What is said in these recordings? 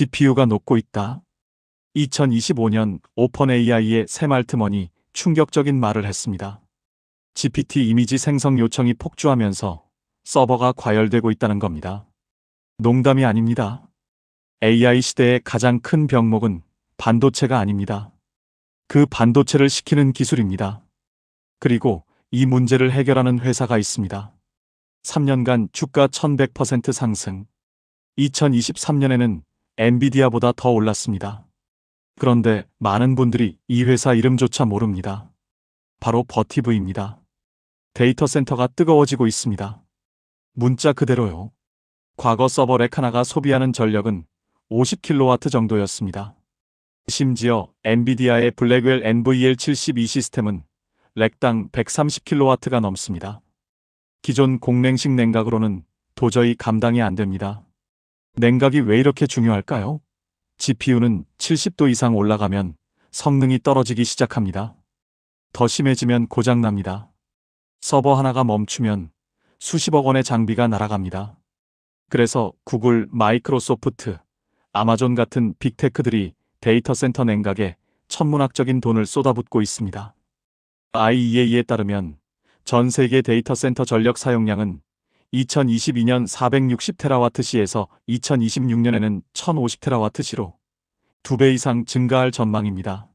GPU가 녹고 있다. 2025년 오펀AI의 샘 알트먼이 충격적인 말을 했습니다. GPT 이미지 생성 요청이 폭주하면서 서버가 과열되고 있다는 겁니다. 농담이 아닙니다. AI 시대의 가장 큰 병목은 반도체가 아닙니다. 그 반도체를 시키는 기술입니다. 그리고 이 문제를 해결하는 회사가 있습니다. 3년간 주가 1100% 상승. 2023년에는 엔비디아보다 더 올랐습니다. 그런데 많은 분들이 이 회사 이름조차 모릅니다. 바로 버티브입니다. 데이터 센터가 뜨거워지고 있습니다. 문자 그대로요. 과거 서버 렉 하나가 소비하는 전력은 50kW 정도였습니다. 심지어 엔비디아의 블랙웰 NVL72 시스템은 렉당 130kW가 넘습니다. 기존 공랭식 냉각으로는 도저히 감당이 안 됩니다. 냉각이 왜 이렇게 중요할까요? GPU는 70도 이상 올라가면 성능이 떨어지기 시작합니다. 더 심해지면 고장납니다. 서버 하나가 멈추면 수십억 원의 장비가 날아갑니다. 그래서 구글, 마이크로소프트, 아마존 같은 빅테크들이 데이터 센터 냉각에 천문학적인 돈을 쏟아붓고 있습니다. IEA에 따르면 전 세계 데이터 센터 전력 사용량은 2022년 460TWh에서 2026년에는 1050TWh로 2배 이상 증가할 전망입니다.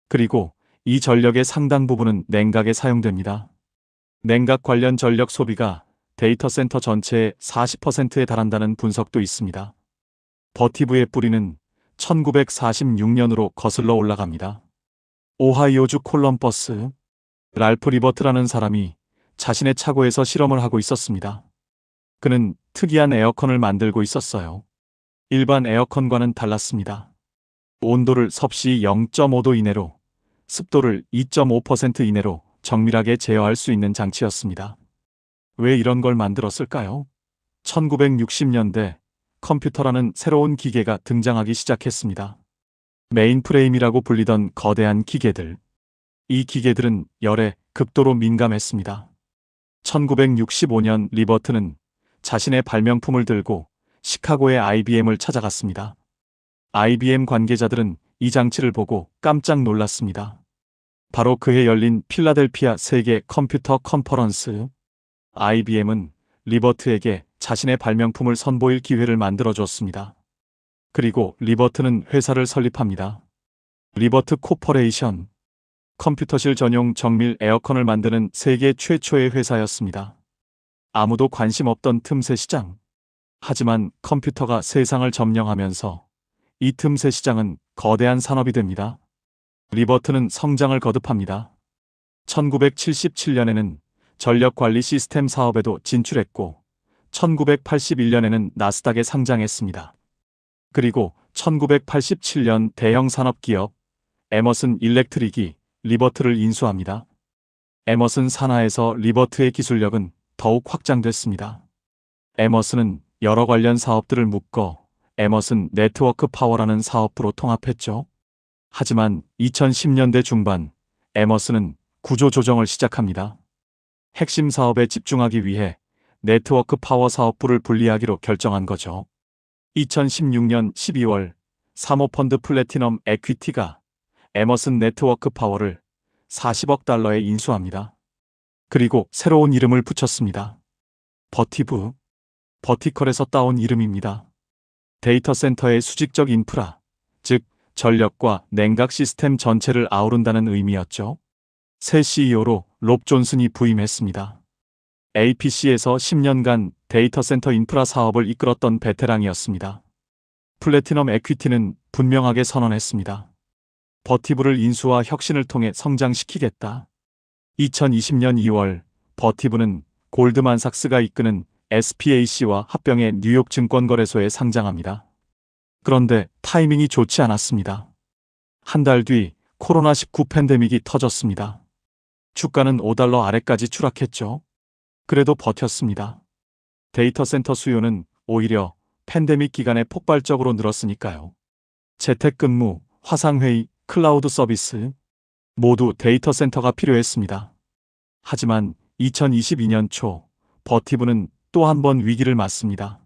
그리고 이 전력의 상당 부분은 냉각에 사용됩니다. 냉각 관련 전력 소비가 데이터 센터 전체의 40%에 달한다는 분석도 있습니다. 버티브의 뿌리는 1946년으로 거슬러 올라갑니다. 오하이오주 콜럼버스 랄프 리버트라는 사람이 자신의 차고에서 실험을 하고 있었습니다. 그는 특이한 에어컨을 만들고 있었어요. 일반 에어컨과는 달랐습니다. 온도를 섭씨 0.5도 이내로, 습도를 2.5% 이내로 정밀하게 제어할 수 있는 장치였습니다. 왜 이런 걸 만들었을까요? 1960년대 컴퓨터라는 새로운 기계가 등장하기 시작했습니다. 메인프레임이라고 불리던 거대한 기계들. 이 기계들은 열에 극도로 민감했습니다. 1965년 리버트는 자신의 발명품을 들고 시카고의 IBM을 찾아갔습니다. IBM 관계자들은 이 장치를 보고 깜짝 놀랐습니다. 바로 그해 열린 필라델피아 세계 컴퓨터 컨퍼런스. IBM은 리버트에게 자신의 발명품을 선보일 기회를 만들어줬습니다. 그리고 리버트는 회사를 설립합니다. 리버트 코퍼레이션. 컴퓨터실 전용 정밀 에어컨을 만드는 세계 최초의 회사였습니다. 아무도 관심 없던 틈새 시장. 하지만 컴퓨터가 세상을 점령하면서 이 틈새 시장은 거대한 산업이 됩니다. 리버트는 성장을 거듭합니다. 1977년에는 전력관리 시스템 사업에도 진출했고 1981년에는 나스닥에 상장했습니다. 그리고 1987년 대형 산업기업 에머슨 일렉트릭이 리버트를 인수합니다. 에머슨 산하에서 리버트의 기술력은 더욱 확장됐습니다. 에머슨은 여러 관련 사업들을 묶어 에머슨 네트워크 파워라는 사업부로 통합했죠. 하지만 2010년대 중반 에머슨은 구조 조정을 시작합니다. 핵심 사업에 집중하기 위해 네트워크 파워 사업부를 분리하기로 결정한 거죠. 2016년 12월 사모펀드 플래티넘 에퀴티가 에머슨 네트워크 파워를 40억 달러에 인수합니다. 그리고 새로운 이름을 붙였습니다. 버티브. 버티컬에서 따온 이름입니다. 데이터 센터의 수직적 인프라, 즉 전력과 냉각 시스템 전체를 아우른다는 의미였죠. 새 CEO로 롭 존슨이 부임했습니다. APC에서 10년간 데이터 센터 인프라 사업을 이끌었던 베테랑이었습니다. 플래티넘 에퀴티는 분명하게 선언했습니다. 버티브를 인수와 혁신을 통해 성장시키겠다. 2020년 2월 버티브는 골드만삭스가 이끄는 SPAC와 합병해 뉴욕 증권거래소에 상장합니다. 그런데 타이밍이 좋지 않았습니다. 한 달 뒤 코로나19 팬데믹이 터졌습니다. 주가는 $5 아래까지 추락했죠. 그래도 버텼습니다. 데이터 센터 수요는 오히려 팬데믹 기간에 폭발적으로 늘었으니까요. 재택근무, 화상회의, 클라우드 서비스 모두 데이터 센터가 필요했습니다. 하지만 2022년 초 버티브는 또 한 번 위기를 맞습니다.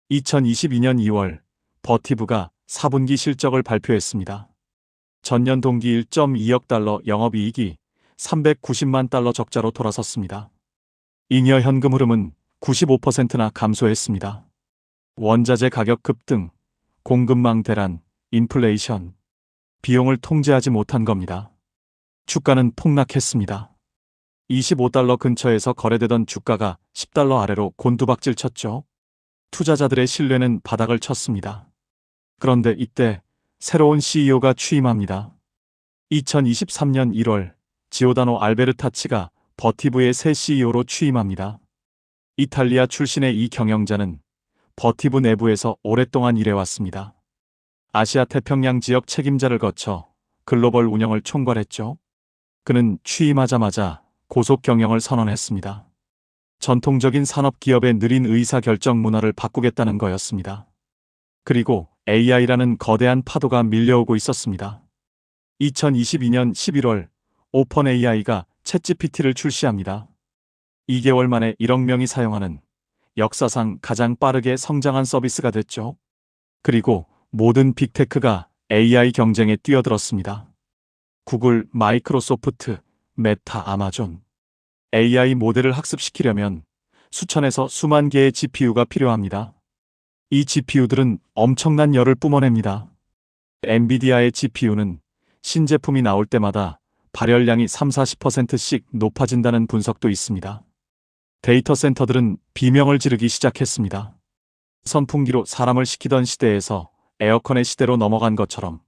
2022년 2월 버티브가 4분기 실적을 발표했습니다. 전년 동기 1.2억 달러 영업이익이 390만 달러 적자로 돌아섰습니다. 잉여 현금 흐름은 95%나 감소했습니다. 원자재 가격 급등, 공급망 대란, 인플레이션, 비용을 통제하지 못한 겁니다. 주가는 폭락했습니다. 25달러 근처에서 거래되던 주가가 10달러 아래로 곤두박질 쳤죠. 투자자들의 신뢰는 바닥을 쳤습니다. 그런데 이때 새로운 CEO가 취임합니다. 2023년 1월 지오다노 알베르타치가 버티브의 새 CEO로 취임합니다. 이탈리아 출신의 이 경영자는 버티브 내부에서 오랫동안 일해왔습니다. 아시아 태평양 지역 책임자를 거쳐 글로벌 운영을 총괄했죠. 그는 취임하자마자 고속 경영을 선언했습니다. 전통적인 산업기업의 느린 의사결정 문화를 바꾸겠다는 거였습니다. 그리고 AI라는 거대한 파도가 밀려오고 있었습니다. 2022년 11월 오픈 AI가 챗GPT를 출시합니다. 2개월 만에 1억 명이 사용하는 역사상 가장 빠르게 성장한 서비스가 됐죠. 그리고 모든 빅테크가 AI 경쟁에 뛰어들었습니다. 구글, 마이크로소프트, 메타, 아마존. AI 모델을 학습시키려면 수천에서 수만 개의 GPU가 필요합니다. 이 GPU들은 엄청난 열을 뿜어냅니다. 엔비디아의 GPU는 신제품이 나올 때마다 발열량이 30-40%씩 높아진다는 분석도 있습니다. 데이터 센터들은 비명을 지르기 시작했습니다. 선풍기로 사람을 식히던 시대에서 에어컨의 시대로 넘어간 것처럼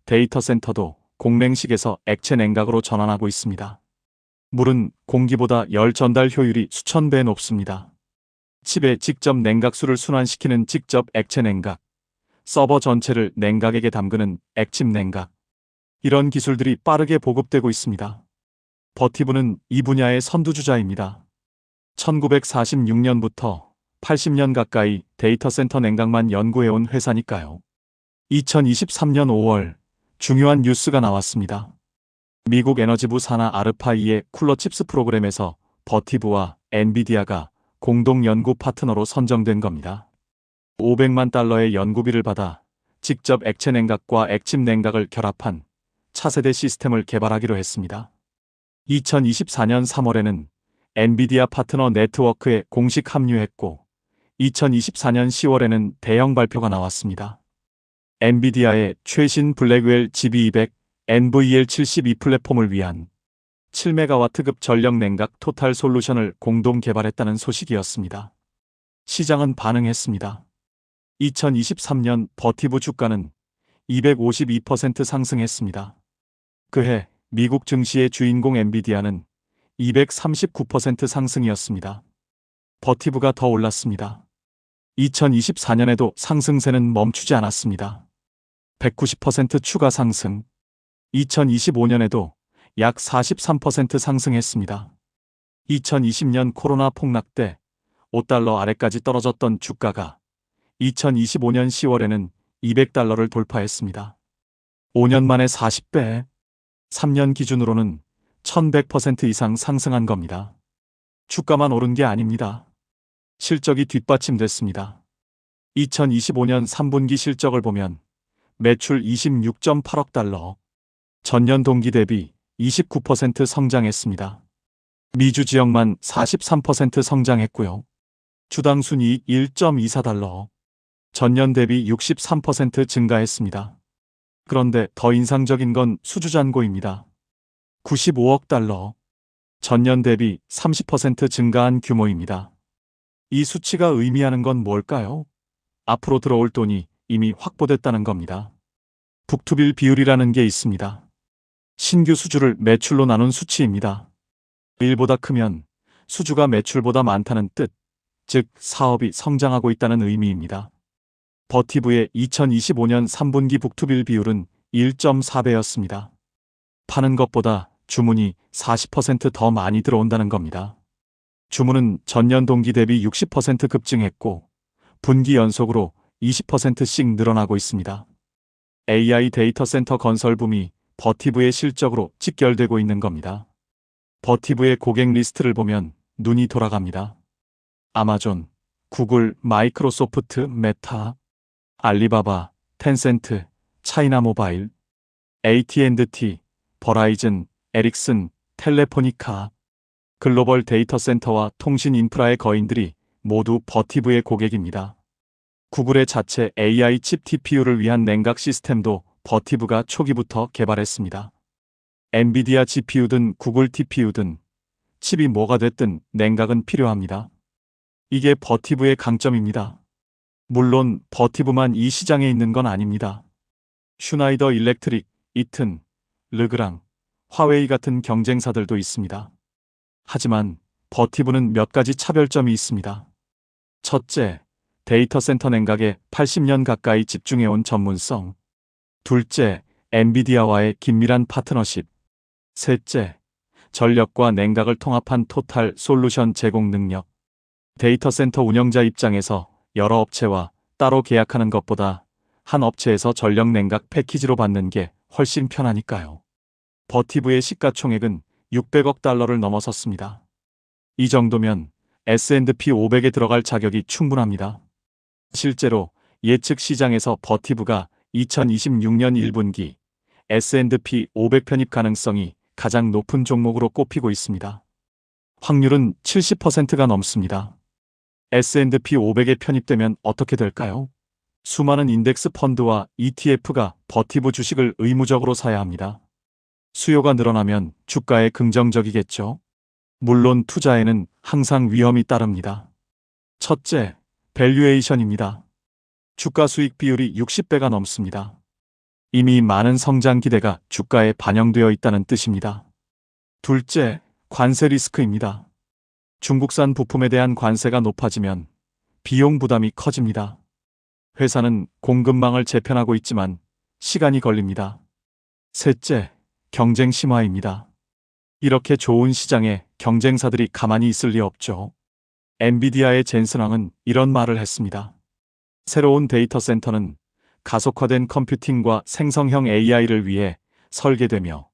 데이터 센터도 공냉식에서 액체 냉각으로 전환하고 있습니다. 물은 공기보다 열 전달 효율이 수천 배 높습니다. 칩에 직접 냉각수를 순환시키는 직접 액체 냉각, 서버 전체를 냉각액에 담그는 액침 냉각. 이런 기술들이 빠르게 보급되고 있습니다. 버티브는 이 분야의 선두주자입니다. 1946년부터 80년 가까이 데이터 센터 냉각만 연구해온 회사니까요. 2023년 5월 중요한 뉴스가 나왔습니다. 미국 에너지부 산하 아르파이의 쿨러 칩스 프로그램에서 버티브와 엔비디아가 공동 연구 파트너로 선정된 겁니다. 500만 달러의 연구비를 받아 직접 액체 냉각과 액침 냉각을 결합한 차세대 시스템을 개발하기로 했습니다. 2024년 3월에는 엔비디아 파트너 네트워크에 공식 합류했고 2024년 10월에는 대형 발표가 나왔습니다. 엔비디아의 최신 블랙웰 GB200 NVL72 플랫폼을 위한 7메가와트급 전력 냉각 토탈 솔루션을 공동 개발했다는 소식이었습니다. 시장은 반응했습니다. 2023년 버티브 주가는 252% 상승했습니다. 그해 미국 증시의 주인공 엔비디아는 239% 상승이었습니다. 버티브가 더 올랐습니다. 2024년에도 상승세는 멈추지 않았습니다. 190% 추가 상승. 2025년에도 약 43% 상승했습니다. 2020년 코로나 폭락 때 5달러 아래까지 떨어졌던 주가가 2025년 10월에는 200달러를 돌파했습니다. 5년 만에 40배, 3년 기준으로는 1100% 이상 상승한 겁니다. 주가만 오른 게 아닙니다. 실적이 뒷받침됐습니다. 2025년 3분기 실적을 보면 매출 26.8억 달러, 전년 동기 대비 29% 성장했습니다. 미주 지역만 43% 성장했고요. 주당 순이익 1.24달러, 전년 대비 63% 증가했습니다. 그런데 더 인상적인 건 수주잔고입니다. 95억 달러, 전년 대비 30% 증가한 규모입니다. 이 수치가 의미하는 건 뭘까요? 앞으로 들어올 돈이 이미 확보됐다는 겁니다. 북투빌 비율이라는 게 있습니다. 신규 수주를 매출로 나눈 수치입니다. 1보다 크면 수주가 매출보다 많다는 뜻, 즉 사업이 성장하고 있다는 의미입니다. 버티브의 2025년 3분기 북투빌 비율은 1.4배였습니다. 파는 것보다 주문이 40% 더 많이 들어온다는 겁니다. 주문은 전년 동기 대비 60% 급증했고 분기 연속으로 20%씩 늘어나고 있습니다. AI 데이터 센터 건설 붐이 버티브의 실적으로 직결되고 있는 겁니다. 버티브의 고객 리스트를 보면 눈이 돌아갑니다. 아마존, 구글, 마이크로소프트, 메타. 알리바바, 텐센트, 차이나모바일, AT&T, 버라이즌, 에릭슨, 텔레포니카, 글로벌 데이터 센터와 통신 인프라의 거인들이 모두 버티브의 고객입니다. 구글의 자체 AI 칩 TPU를 위한 냉각 시스템도 버티브가 초기부터 개발했습니다. 엔비디아 GPU든 구글 TPU든 칩이 뭐가 됐든 냉각은 필요합니다. 이게 버티브의 강점입니다. 물론 버티브만 이 시장에 있는 건 아닙니다. 슈나이더 일렉트릭, 이튼, 르그랑, 화웨이 같은 경쟁사들도 있습니다. 하지만 버티브는 몇 가지 차별점이 있습니다. 첫째, 데이터 센터 냉각에 80년 가까이 집중해온 전문성. 둘째, 엔비디아와의 긴밀한 파트너십. 셋째, 전력과 냉각을 통합한 토탈 솔루션 제공 능력. 데이터 센터 운영자 입장에서 여러 업체와 따로 계약하는 것보다 한 업체에서 전력 냉각 패키지로 받는 게 훨씬 편하니까요. 버티브의 시가총액은 600억 달러를 넘어섰습니다. 이 정도면 S&P 500에 들어갈 자격이 충분합니다. 실제로 예측 시장에서 버티브가 2026년 1분기 S&P 500 편입 가능성이 가장 높은 종목으로 꼽히고 있습니다. 확률은 70%가 넘습니다. S&P 500에 편입되면 어떻게 될까요? 수많은 인덱스 펀드와 ETF가 버티브 주식을 의무적으로 사야 합니다. 수요가 늘어나면 주가에 긍정적이겠죠. 물론 투자에는 항상 위험이 따릅니다. 첫째, 밸류에이션입니다. 주가 수익 비율이 60배가 넘습니다. 이미 많은 성장 기대가 주가에 반영되어 있다는 뜻입니다. 둘째, 관세 리스크입니다. 중국산 부품에 대한 관세가 높아지면 비용 부담이 커집니다. 회사는 공급망을 재편하고 있지만 시간이 걸립니다. 셋째, 경쟁 심화입니다. 이렇게 좋은 시장에 경쟁사들이 가만히 있을 리 없죠. 엔비디아의 젠슨 황은 이런 말을 했습니다. 새로운 데이터 센터는 가속화된 컴퓨팅과 생성형 AI를 위해 설계되며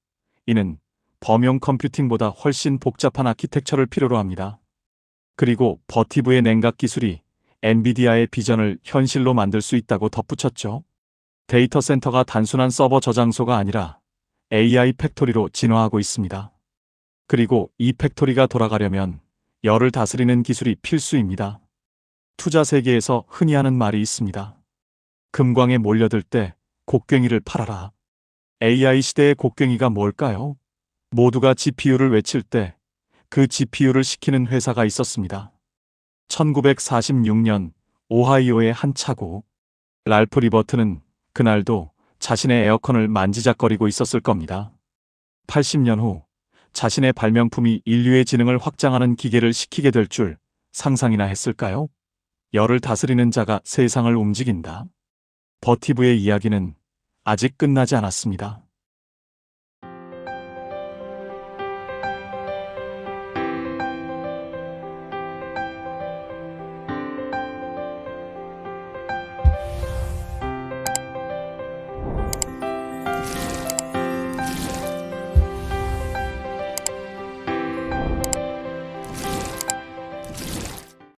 이는 범용 컴퓨팅보다 훨씬 복잡한 아키텍처를 필요로 합니다. 그리고 버티브의 냉각 기술이 엔비디아의 비전을 현실로 만들 수 있다고 덧붙였죠. 데이터 센터가 단순한 서버 저장소가 아니라 AI 팩토리로 진화하고 있습니다. 그리고 이 팩토리가 돌아가려면 열을 다스리는 기술이 필수입니다. 투자 세계에서 흔히 하는 말이 있습니다. 금광에 몰려들 때 곡괭이를 팔아라. AI 시대의 곡괭이가 뭘까요? 모두가 GPU를 외칠 때 그 GPU를 시키는 회사가 있었습니다. 1946년 오하이오의 한 차고, 랄프 리버트는 그날도 자신의 에어컨을 만지작거리고 있었을 겁니다. 80년 후 자신의 발명품이 인류의 지능을 확장하는 기계를 시키게 될 줄 상상이나 했을까요? 열을 다스리는 자가 세상을 움직인다. 버티브의 이야기는 아직 끝나지 않았습니다.